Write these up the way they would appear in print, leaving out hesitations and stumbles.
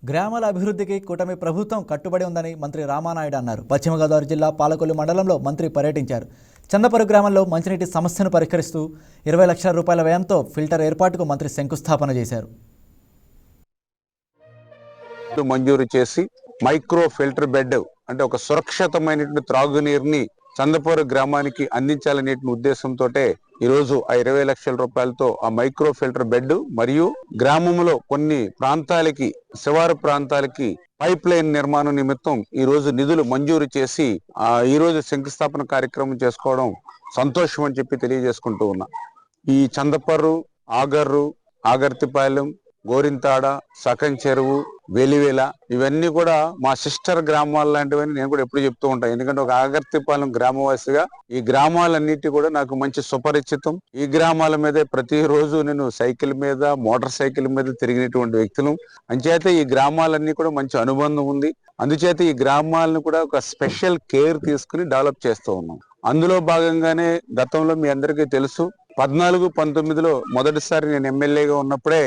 గ్రామాల అభివృద్ధికి కూటమి ప్రభుత్వం కట్టుబడి ఉందని మంత్రి రామానాయుడు అన్నారు. పశ్చిమ గోదావరి జిల్లా పాలకొల్లు మండలంలో మంత్రి పర్యటించారు. చందపరు గ్రామంలో మంచినీటి సమస్యను పరిష్కరిస్తూ 20 లక్షల రూపాయల వ్యయంతో ఫిల్టర్ ఏర్పాటుకు మంత్రి శంకుస్థాపన చేశారు. మంజూరు చేసి మైక్రో ఫిల్టర్ బెడ్ అంటే ఒక సురక్షితమైనటువంటి త్రాగునీరుని చందపూర్ గ్రామానికి అందించాలనే ఉద్దేశంతో ఈ రోజు ఆ 20 లక్షల రూపాయలతో ఆ మైక్రో ఫిల్టర్ బెడ్ మరియు గ్రామంలో కొన్ని ప్రాంతాలకి శివారు ప్రాంతాలకి పైప్ లైన్ నిర్మాణం నిమిత్తం ఈ రోజు నిధులు మంజూరు చేసి ఈ రోజు శంకుస్థాపన కార్యక్రమం చేసుకోవడం సంతోషం అని చెప్పి తెలియజేసుకుంటూ ఉన్నా. ఈ చందపర్రు, ఆగర్తిపాలెం, గోరింతాడ, సకం చెరువు, వెలివేల ఇవన్నీ కూడా మా సిస్టర్ గ్రామాలు లాంటివని నేను కూడా ఎప్పుడు చెప్తూ ఉంటాను. ఎందుకంటే ఒక ఆగర్తిపాలెం గ్రామవాసిగా ఈ గ్రామాలన్నిటి కూడా నాకు మంచి సుపరిచితం. ఈ గ్రామాల మీదే ప్రతిరోజు నేను సైకిల్ మీద, మోటార్ సైకిల్ మీద తిరిగినటువంటి వ్యక్తులు. అంచేత ఈ గ్రామాలన్నీ కూడా మంచి అనుబంధం ఉంది. అందుచేత ఈ గ్రామాలను కూడా ఒక స్పెషల్ కేర్ తీసుకుని డెవలప్ చేస్తూ ఉన్నాం. అందులో భాగంగానే గతంలో మీ అందరికీ తెలుసు 14-19లో మొదటిసారి నేను ఎమ్మెల్యేగా ఉన్నప్పుడే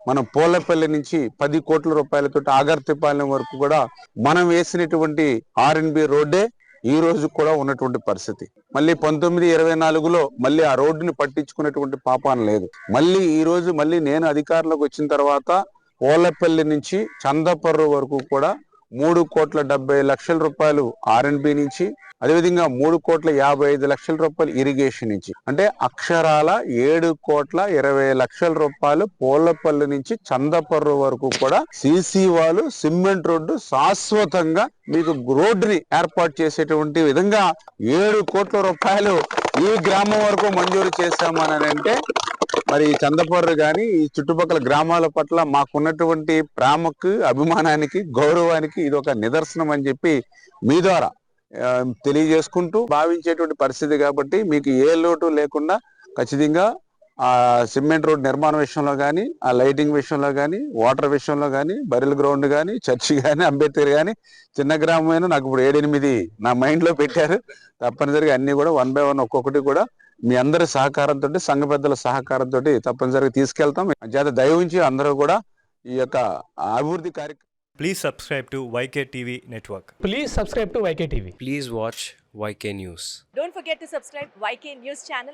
మనం పోలపల్లి నుంచి 10 కోట్ల రూపాయలతో ఆగర్తిపాలెం వరకు కూడా మనం వేసినటువంటి R&B రోడ్డే ఈ రోజు కూడా ఉన్నటువంటి పరిస్థితి. మళ్ళీ 1924లో మళ్ళీ ఆ రోడ్డుని పట్టించుకునేటువంటి పాపాన లేదు. మళ్ళీ ఈ రోజు మళ్ళీ నేను అధికారంలోకి వచ్చిన తర్వాత పోలపల్లి నుంచి చందపర్రు వరకు కూడా 3,70,00,000 రూపాయలు R&B నుంచి, అదేవిధంగా 3,55,00,000 రూపాయలు ఇరిగేషన్ నుంచి, అంటే అక్షరాల 7,20,00,000 రూపాయలు పోలపల్లి నుంచి చందపర్రు వరకు కూడా సీసీ వాళ్ళు, సిమెంట్ రోడ్డు శాశ్వతంగా మీకు రోడ్డుని ఏర్పాటు చేసేటువంటి విధంగా 7 కోట్ల రూపాయలు ఈ గ్రామం వరకు మంజూరు చేశామని అంటే మరి చందపర్రు కానీ ఈ చుట్టుపక్కల గ్రామాల పట్ల మాకున్నటువంటి ప్రేమకు, అభిమానానికి, గౌరవానికి ఇది ఒక నిదర్శనం అని చెప్పి మీ ద్వారా తెలియజేసుకుంటూ భావించేటువంటి పరిస్థితి. కాబట్టి మీకు ఏ లోటు లేకుండా ఖచ్చితంగా ఆ సిమెంట్ రోడ్ నిర్మాణ విషయంలో కానీ, ఆ లైటింగ్ విషయంలో కానీ, వాటర్ విషయంలో కానీ, బరిల్ గ్రౌండ్ కానీ, చర్చి కానీ, అంబేద్కర్ కానీ, చిన్న గ్రామమైన నాకు ఇప్పుడు 7-8 నా మైండ్ లో పెట్టారు. తప్పనిసరిగా అన్ని కూడా 1 by 1 ఒక్కొక్కటి కూడా మీ అందరి సహకారంతో, సంఘ పెద్దల సహకారంతో తప్పనిసరిగా తీసుకెళ్తాం. చేత దయవుంచి అందరూ కూడా ఈ యొక్క అభివృద్ధి కార్యక్రమం. Please subscribe to YK TV Network. Please subscribe to YK TV. Please watch YK News. Don't forget to subscribe YK News channel.